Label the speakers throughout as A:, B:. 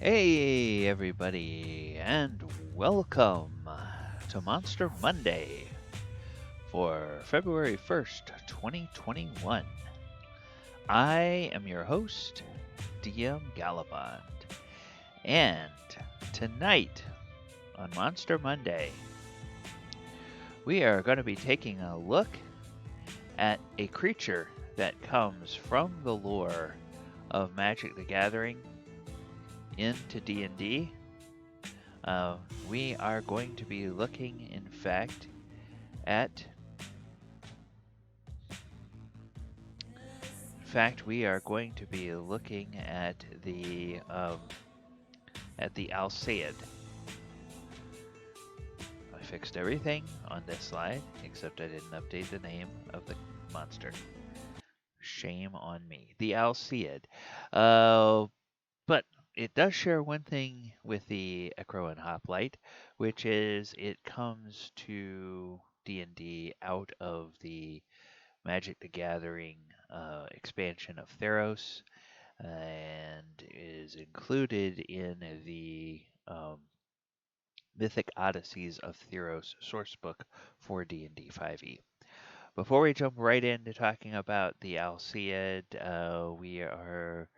A: Hey, everybody, and welcome to Monster Monday for February 1st, 2021. I am your host, DM Gallibond, and tonight on Monster Monday, we are going to be taking a look at a creature that comes from the lore of Magic the Gathering into D&D. We are going to be looking, in fact, at we are going to be looking at the Alseid. I fixed everything on this slide except I didn't update the name of the monster. Shame on me. The Alseid. But it does share one thing with the Echo and Hoplite, which is it comes to D&D out of the Magic the Gathering expansion of Theros, and is included in the Mythic Odysseys of Theros sourcebook for D&D 5e. Before we jump right into talking about the Alseid, we are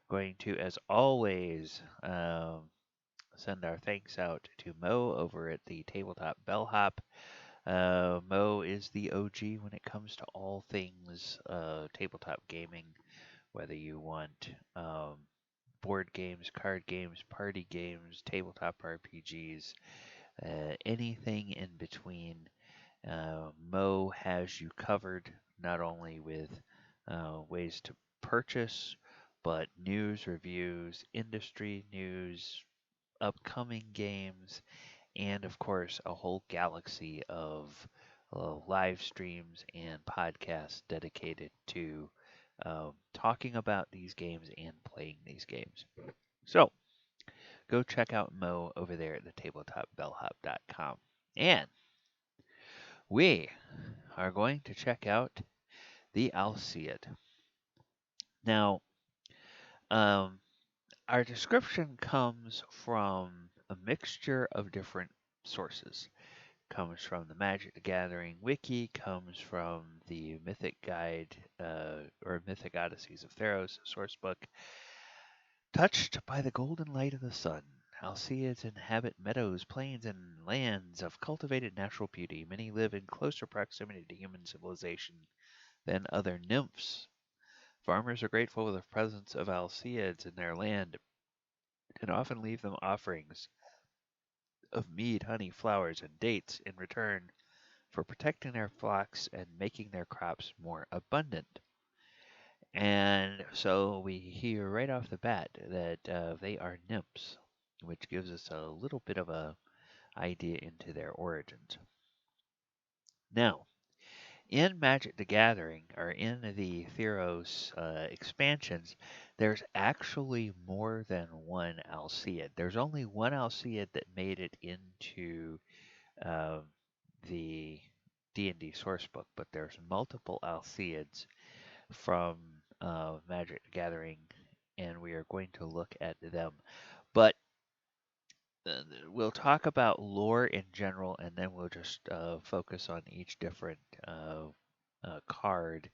A: going to, as always, send our thanks out to Mo over at the Tabletop Bellhop. Mo is the OG when it comes to all things tabletop gaming, whether you want board games, card games, party games, tabletop RPGs, anything in between. Mo has you covered, not only with ways to purchase, but news, reviews, industry news, upcoming games, and of course, a whole galaxy of live streams and podcasts dedicated to talking about these games and playing these games. So, go check out Mo over there at the tabletopbellhop.com. And we are going to check out the Alseid. Now, um, our description comes from a mixture of different sources. Comes from the Magic the Gathering wiki, comes from the Mythic Guide or Mythic Odysseys of Theros sourcebook. Touched by the golden light of the sun, Alseids inhabit meadows, plains, and lands of cultivated natural beauty. Many live in closer proximity to human civilization than other nymphs. Farmers are grateful for the presence of Alseids in their land and often leave them offerings of mead, honey, flowers, and dates in return for protecting their flocks and making their crops more abundant. And so we hear right off the bat that they are nymphs, which gives us a little bit of a idea into their origins. Now, in Magic the Gathering, or in the Theros expansions, there's actually more than one Alseid. There's only one Alseid that made it into the D&D sourcebook, but there's multiple Alseids from Magic the Gathering, and we are going to look at them. But we'll talk about lore in general, and then we'll just focus on each different card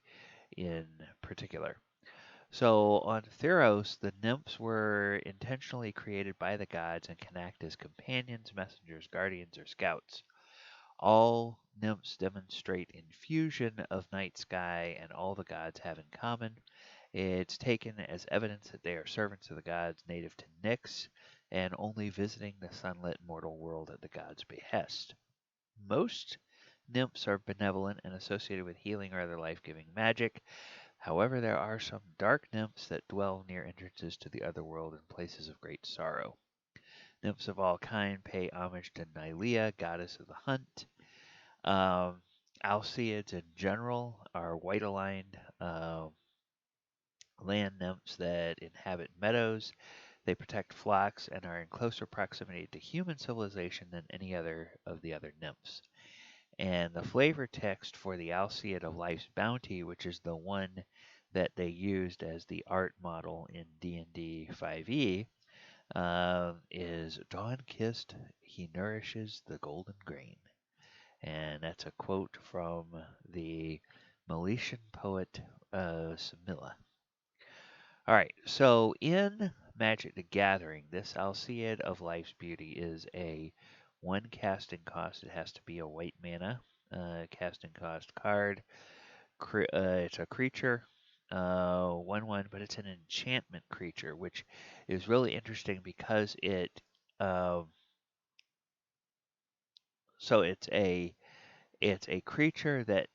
A: in particular. So on Theros, the nymphs were intentionally created by the gods and can act as companions, messengers, guardians, or scouts. All nymphs demonstrate infusion of night sky, and all the gods have in common. It's taken as evidence that they are servants of the gods native to Nyx, and only visiting the sunlit mortal world at the gods' behest. Most nymphs are benevolent and associated with healing or other life-giving magic. However, there are some dark nymphs that dwell near entrances to the otherworld in places of great sorrow. Nymphs of all kind pay homage to Nylea, goddess of the hunt. Alseids in general are white-aligned land nymphs that inhabit meadows. They protect flocks and are in closer proximity to human civilization than any other of the other nymphs. And the flavor text for the Alseid of Life's Bounty, which is the one that they used as the art model in D&D 5e, is Dawn kissed, he nourishes the golden grain. And that's a quote from the Milesian poet Samila. All right, so in Magic the Gathering, this Alseid of Life's Beauty is a one casting cost. It has to be a white mana casting cost card. It's a creature, 1/1, but it's an enchantment creature, which is really interesting because um, so it's a creature that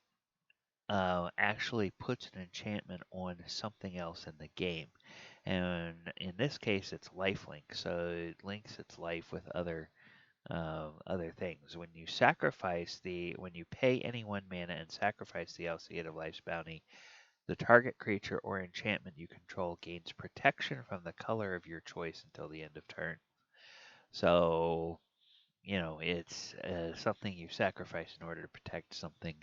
A: actually puts an enchantment on something else in the game. And in this case, it's lifelink, so it links its life with other things. When you pay any 1 mana and sacrifice the Alseid of Life's Bounty, the target creature or enchantment you control gains protection from the color of your choice until the end of turn. So, it's something you sacrifice in order to protect something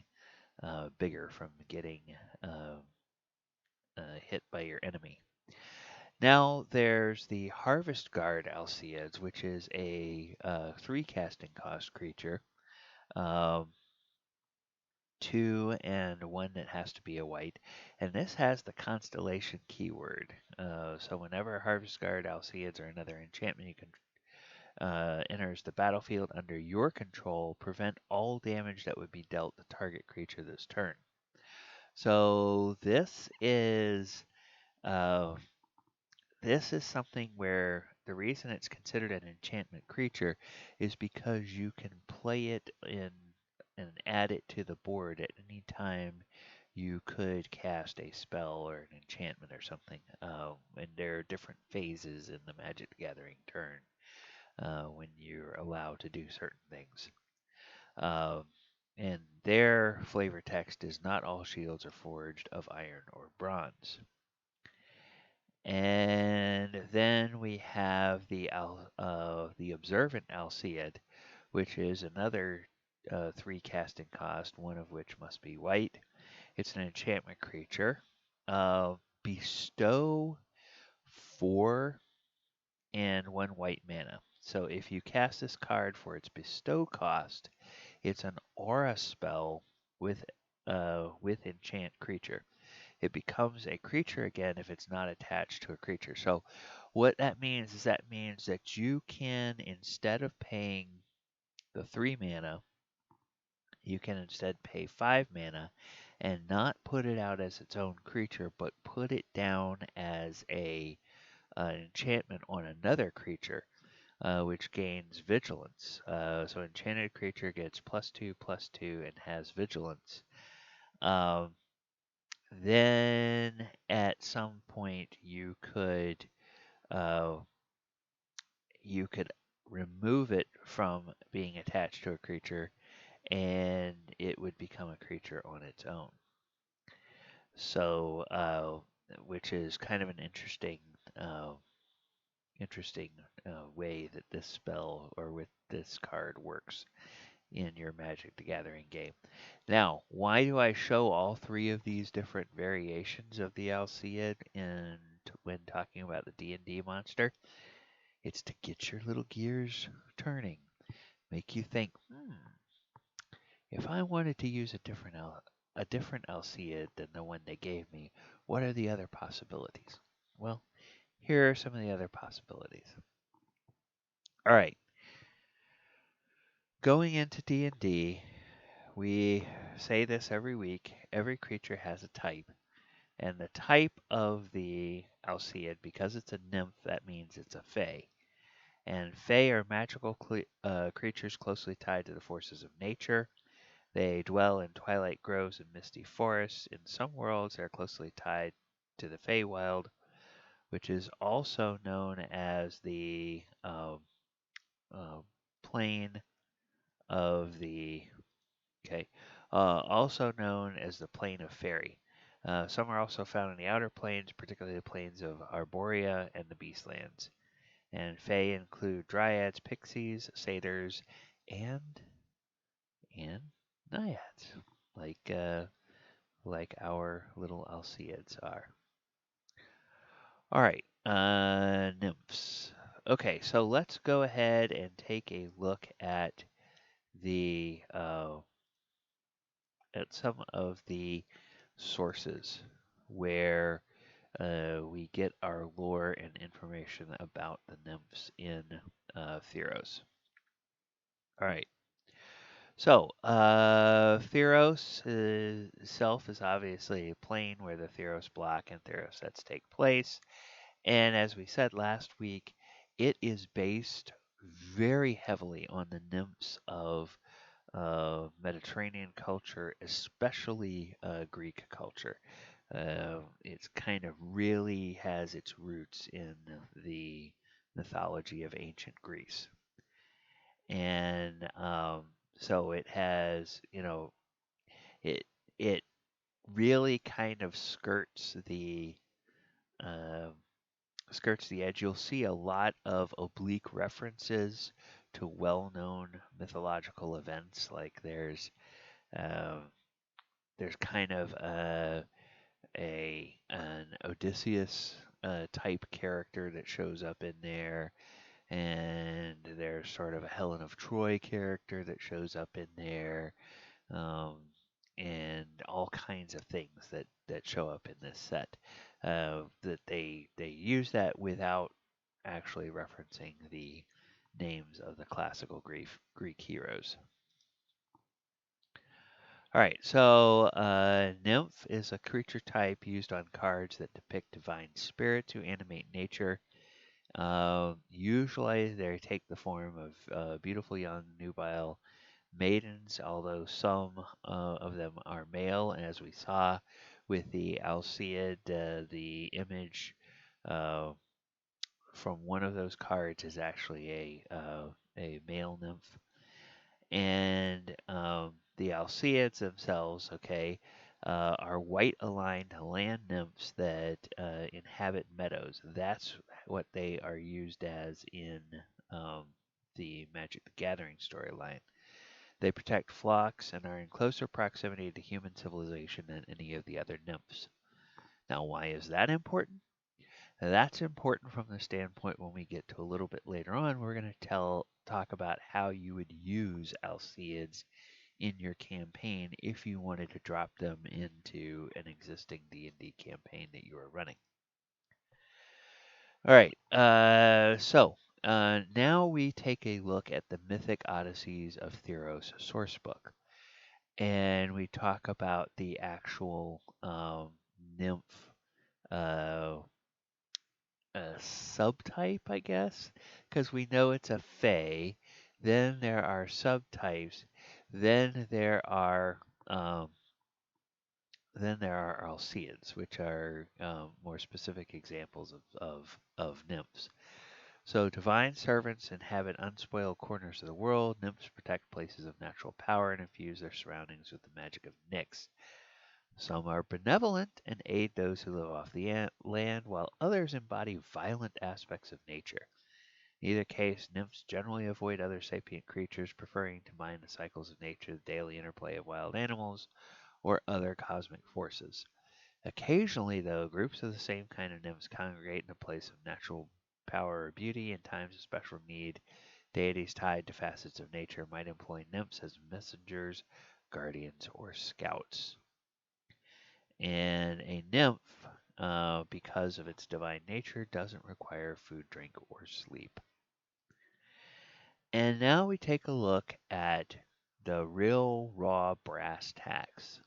A: bigger from getting uh, hit by your enemy. Now there's the Harvest Guard Alceids, which is a 3 casting cost creature. Um, 2 and 1 that has to be a white. And this has the constellation keyword. So whenever Harvest Guard Alceids or another enchantment you can enters the battlefield under your control, prevent all damage that would be dealt the target creature this turn. So uh, this is something where the reason it's considered an enchantment creature is because you can play it in and add it to the board at any time you could cast a spell or an enchantment or something. And there are different phases in the Magic the Gathering turn when you're allowed to do certain things. Um, and their flavor text is not all shields are forged of iron or bronze. And then we have the Observant Alseid, which is another 3 casting cost, one of which must be white. It's an enchantment creature. Bestow 4 and 1 white mana. So if you cast this card for its bestow cost, it's an aura spell with enchant creature. It becomes a creature again if it's not attached to a creature. So what that means is that you can, instead of paying the 3 mana, you can instead pay 5 mana and not put it out as its own creature, but put it down as an enchantment on another creature, which gains vigilance. So enchanted creature gets +2/+2 and has vigilance. Um, Then at some point uh, you could remove it from being attached to a creature, and it would become a creature on its own. So, which is kind of an uh, interesting way that this spell or with this card works in your Magic the Gathering game. Now, why do I show all 3 of these different variations of the Alseid when talking about the D&D monster? It's to get your little gears turning, make you think, if I wanted to use a different Alseid than the one they gave me, what are the other possibilities? Well, here are some of the other possibilities. All right, going into D&D, we say this every week. Every creature has a type. And the type of the Alseid, because it's a nymph, that means it's a fae. And fae are magical creatures closely tied to the forces of nature. They dwell in twilight groves and misty forests. In some worlds, they're closely tied to the Feywild, which is also known as the uh, plane of the Okay. Also known as the Plain of Fairy. Some are also found in the outer planes, particularly the plains of Arborea and the Beastlands. And Fae include dryads, pixies, satyrs, and and naiads, like uh, like our little Alceids are. All right, nymphs. Okay, so let's go ahead and take a look the at some of the sources where we get our lore and information about the nymphs in Theros. All right. So, Theros itself is obviously a plane where the Theros block and Theros sets take place. And as we said last week, it is based very heavily on the nymphs of Mediterranean culture, especially Greek culture. It's kind of really has its roots in the mythology of ancient Greece. And so it has, it it really kind of um skirts the edge. You'll see a lot of oblique references to well-known mythological events. Like um, there's kind of an Odysseus type character that shows up in there, and there's sort of a Helen of Troy character that shows up in there, um, and all kinds of things that show up in this set. That they use that without actually referencing the names of the classical Greek heroes. All right, so nymph is a creature type used on cards that depict divine spirit to animate nature. Usually, they take the form of beautiful young nubile maidens, although some of them are male. And as we saw with the Alseid, the image uh, from one of those cards is actually a male nymph. And the Alseids themselves, okay, are white aligned land nymphs that inhabit meadows. That's what they are used as in um, the Magic the Gathering storyline. They protect flocks and are in closer proximity to human civilization than any of the other nymphs. Now, why is that important? That's important from the standpoint when we get to a little bit later on. We're going to talk about how you would use Alceids in your campaign if you wanted to drop them into an existing D&D campaign that you are running. All right, now we take a look at the Mythic Odysseys of Theros sourcebook, and we talk about the actual nymph uh, subtype, I guess, because we know it's a fae. Then there are subtypes. Then there are um, Alceids, which are more specific examples of nymphs. So divine servants inhabit unspoiled corners of the world. Nymphs protect places of natural power and infuse their surroundings with the magic of Nyx. Some are benevolent and aid those who live off the land, while others embody violent aspects of nature. In either case, nymphs generally avoid other sapient creatures, preferring to mind the cycles of nature, the daily interplay of wild animals, or other cosmic forces. Occasionally, though, groups of the same kind of nymphs congregate in a place of natural power or beauty. In times of special need, deities tied to facets of nature might employ nymphs as messengers, guardians, or scouts. And a nymph, because of its divine nature, doesn't require food, drink, or sleep. And now we take a look at the real raw brass tacks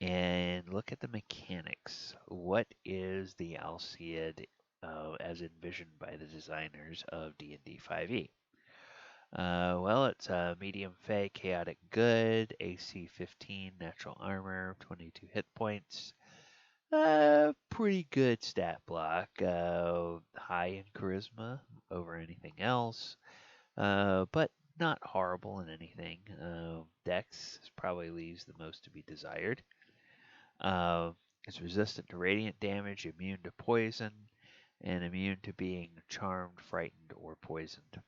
A: and look at the mechanics. What is the Alseid as envisioned by the designers of D&D 5e? Well, it's a medium fey, chaotic good, AC 15, natural armor, 22 hit points. Pretty good stat block. High in charisma over anything else. But not horrible in anything. Dex probably leaves the most to be desired. It's resistant to radiant damage, immune to poison, and immune to being charmed, frightened, or poisoned.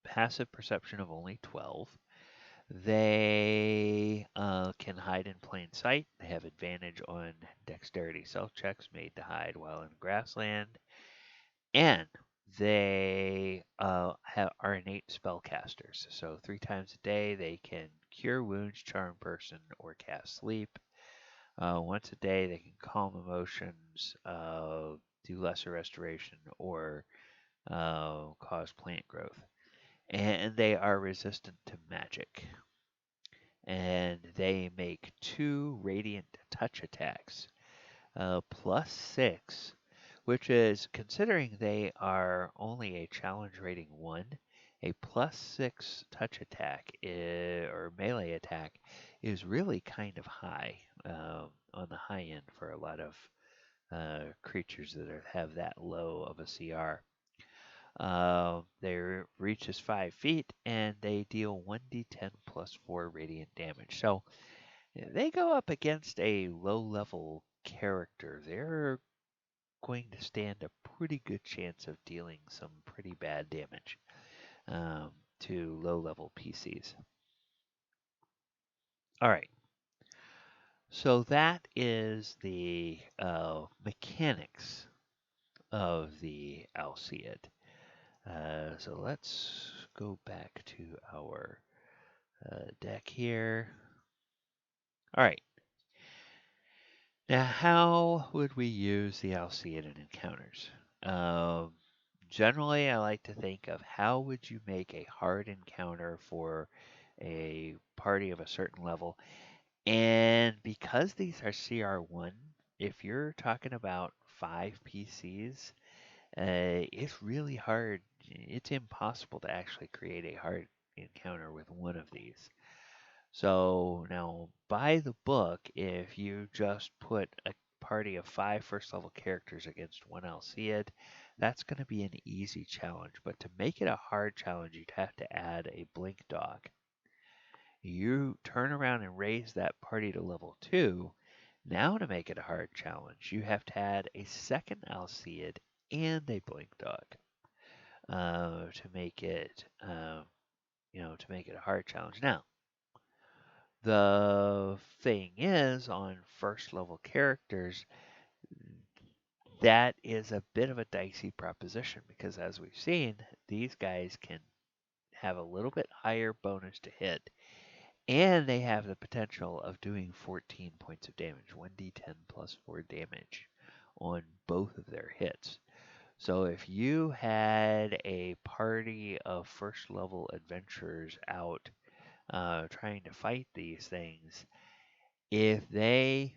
A: Passive perception of only 12. They can hide in plain sight. They have advantage on dexterity stealth checks made to hide while in grassland. And they are innate spellcasters. So 3 times a day they can cure wounds, charm person, or cast sleep. Once a day they can calm emotions, do lesser restoration, or cause plant growth. And they are resistant to magic. And they make 2 radiant touch attacks, +6, which is, considering they are only a challenge rating 1, a +6 touch attack or melee attack is really kind of high, on the high end for a lot of creatures that have that low of a CR. Their reach is 5 feet, and they deal 1d10 plus 4 radiant damage. So they go up against a low level character. They're going to stand a pretty good chance of dealing some pretty bad damage um, to low level PCs. All right. So that is the mechanics of the Alseid. So let's go back to our deck here. All right. Now, how would we use the Alseid in encounters? Um, Generally, I like to think of how would you make a hard encounter for a party of a certain level. And because these are CR1, if you're talking about 5 PCs, it's really hard. It's impossible to actually create a hard encounter with one of these. So now, by the book, if you just put a party of 5 first level characters against one Alseid, that's going to be an easy challenge. But to make it a hard challenge, you'd have to add a blink dog. You turn around and raise that party to level 2. Now, to make it a hard challenge, you have to add a second Alseid and a blink dog to make it, to make it a hard challenge. Now, the thing is, on first level characters, that is a bit of a dicey proposition because, as we've seen, these guys can have a little bit higher bonus to hit, and they have the potential of doing 14 points of damage, 1d10 plus 4 damage on both of their hits. So if you had a party of first level adventurers out trying to fight these things, if they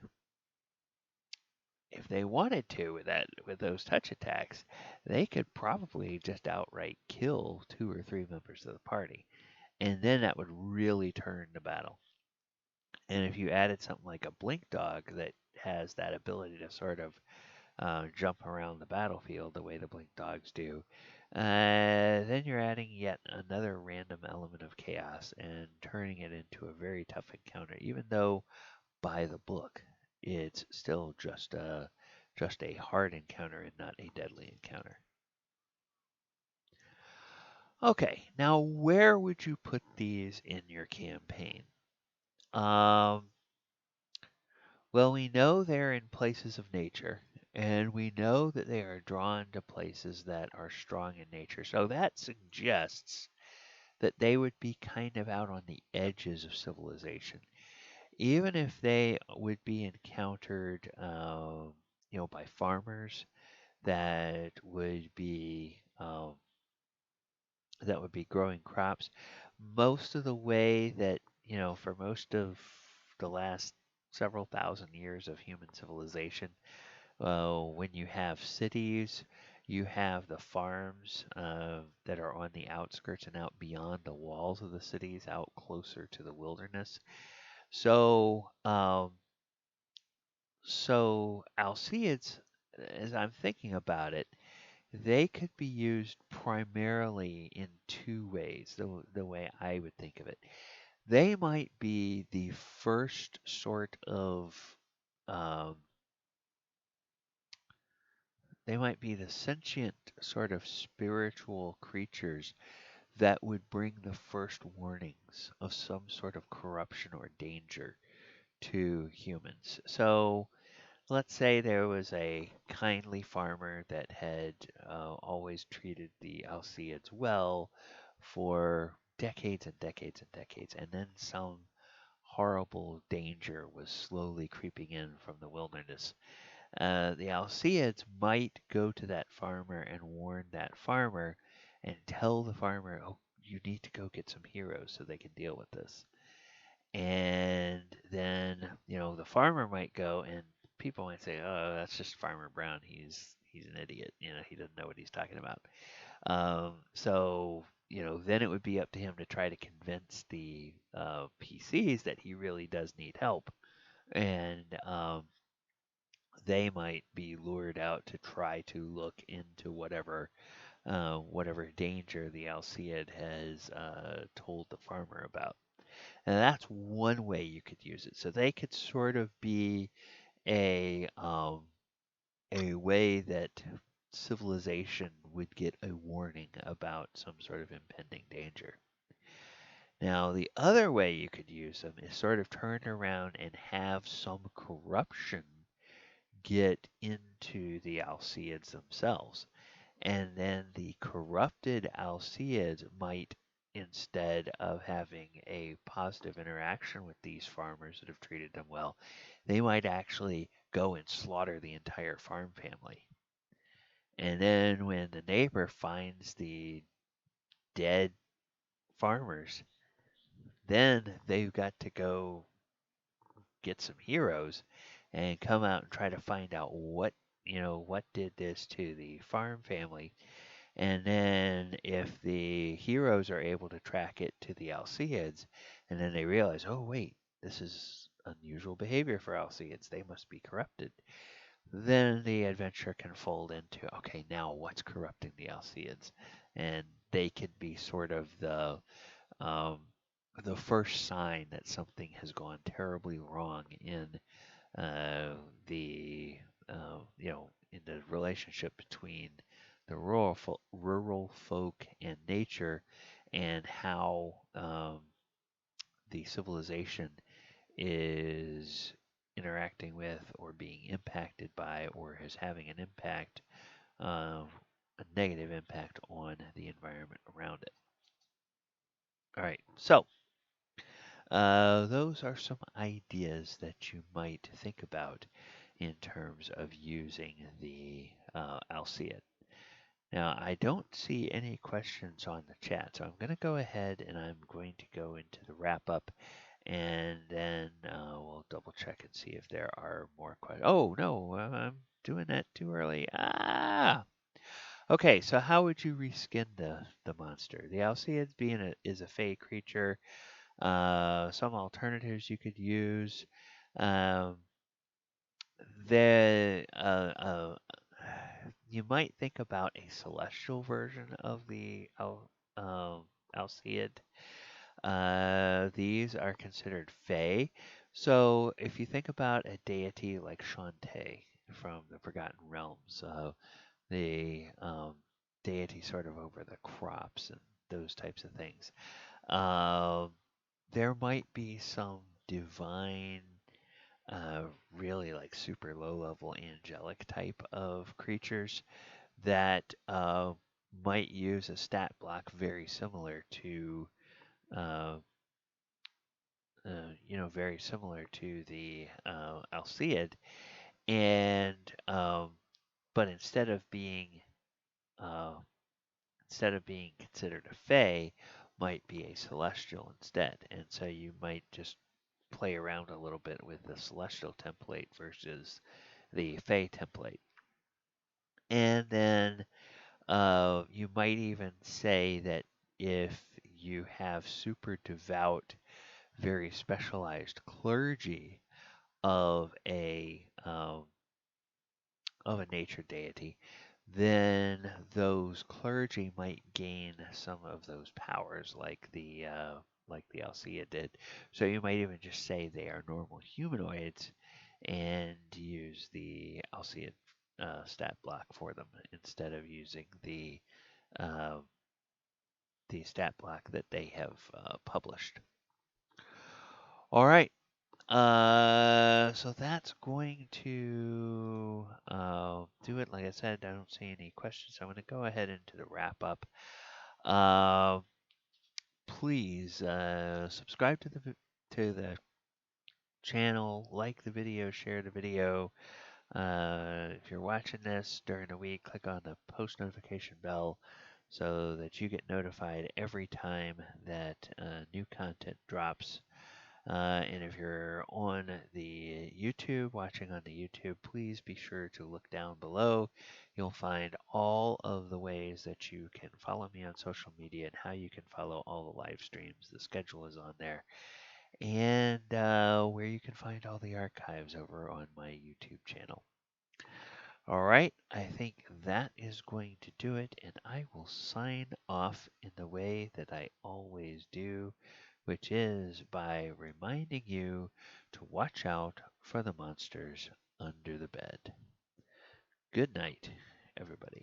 A: wanted to with those touch attacks, they could probably just outright kill 2 or 3 members of the party, and then that would really turn the battle. And if you added something like a blink dog that has that ability to sort of jump around the battlefield the way the blink dogs do, then you're adding yet another random element of chaos and turning it into a very tough encounter, even though by the book it's still just a hard encounter and not a deadly encounter. Okay, now where would you put these in your campaign? Um, well, we know they're in places of nature, and we know that they are drawn to places that are strong in nature. So that suggests that they would be kind of out on the edges of civilization. Even if they would be encountered, by farmers that would be growing crops. Most of the way that, for most of the last several thousand years of human civilization, when you have cities, you have the farms that are on the outskirts and out beyond the walls of the cities, out closer to the wilderness. So Alceids, as I'm thinking about it, they could be used primarily in 2 ways, the way I would think of it. They might be the first sort of, um, they might be the sentient sort of spiritual creatures that would bring the first warnings of some sort of corruption or danger to humans. So let's say there was a kindly farmer that had always treated the Alseids well for decades and decades and decades, and then some horrible danger was slowly creeping in from the wilderness. The Alseids might go to that farmer and warn that farmer and tell the farmer, oh, you need to go get some heroes so they can deal with this. And then, the farmer might go and people might say, oh, that's just Farmer Brown. He's an idiot. He doesn't know what he's talking about. So, then it would be up to him to try to convince the PCs that he really does need help. And they might be lured out to try to look into whatever danger the Alseid has told the farmer about. And that's one way you could use it. So they could sort of be a way that civilization would get a warning about some sort of impending danger. Now, the other way you could use them is sort of turn around and have some corruption get into the Alceids themselves. And then the corrupted Alceids might, instead of having a positive interaction with these farmers that have treated them well, they might actually go and slaughter the entire farm family. And then when the neighbor finds the dead farmers, then they've got to go get some heroes and come out and try to find out what did this to the farm family. And then if the heroes are able to track it to the Alceids, and then they realize, oh wait, this is unusual behavior for Alceids, they must be corrupted. Then the adventure can fold into, okay, now what's corrupting the Alceids? And they could be sort of um, the first sign that something has gone terribly wrong in uh, the in the relationship between the rural folk and nature, and how the civilization is interacting with or being impacted by or is having an impact, uh, a negative impact on the environment around it. All right, so those are some ideas that you might think about in terms of using the Alseid. Now, I don't see any questions on the chat, so I'm going to go ahead and I'm going to go into the wrap up, and then we'll double check and see if there are more questions. Oh, no, I'm doing that too early. Ah! Okay, so how would you reskin the monster? The Alseid is a fey creature. Some alternatives you could use. Um, the You might think about a celestial version of the Alseid. These are considered fey. So if you think about a deity like Shantae from the Forgotten Realms, the deity sort of over the crops and those types of things. Um, there might be some divine, really like super low level angelic type of creatures that might use a stat block very similar to, uh, very similar to the Alseid, and but uh, instead of being considered a Fey, might be a celestial instead. And so you might just play around a little bit with the celestial template versus the Fey template. And then you might even say that if you have super devout, very specialized clergy of a nature deity, then those clergy might gain some of those powers like the Alcea did. So you might even just say they are normal humanoids and use the Alcea stat block for them instead of using uh, the stat block that they have published. All right. So that's going to do it. Like I said, I don't see any questions. I'm going to go ahead into the wrap up. Uh, Please subscribe to the channel, like the video, share the video. If you're watching this during the week, click on the post notification bell so that you get notified every time that new content drops. And if you're on the YouTube, watching on the YouTube, please be sure to look down below. You'll find all of the ways that you can follow me on social media and how you can follow all the live streams. The schedule is on there. And where you can find all the archives over on my YouTube channel. All right, I think that is going to do it, and I will sign off in the way that I always do, which is by reminding you to watch out for the monsters under the bed. Good night, everybody.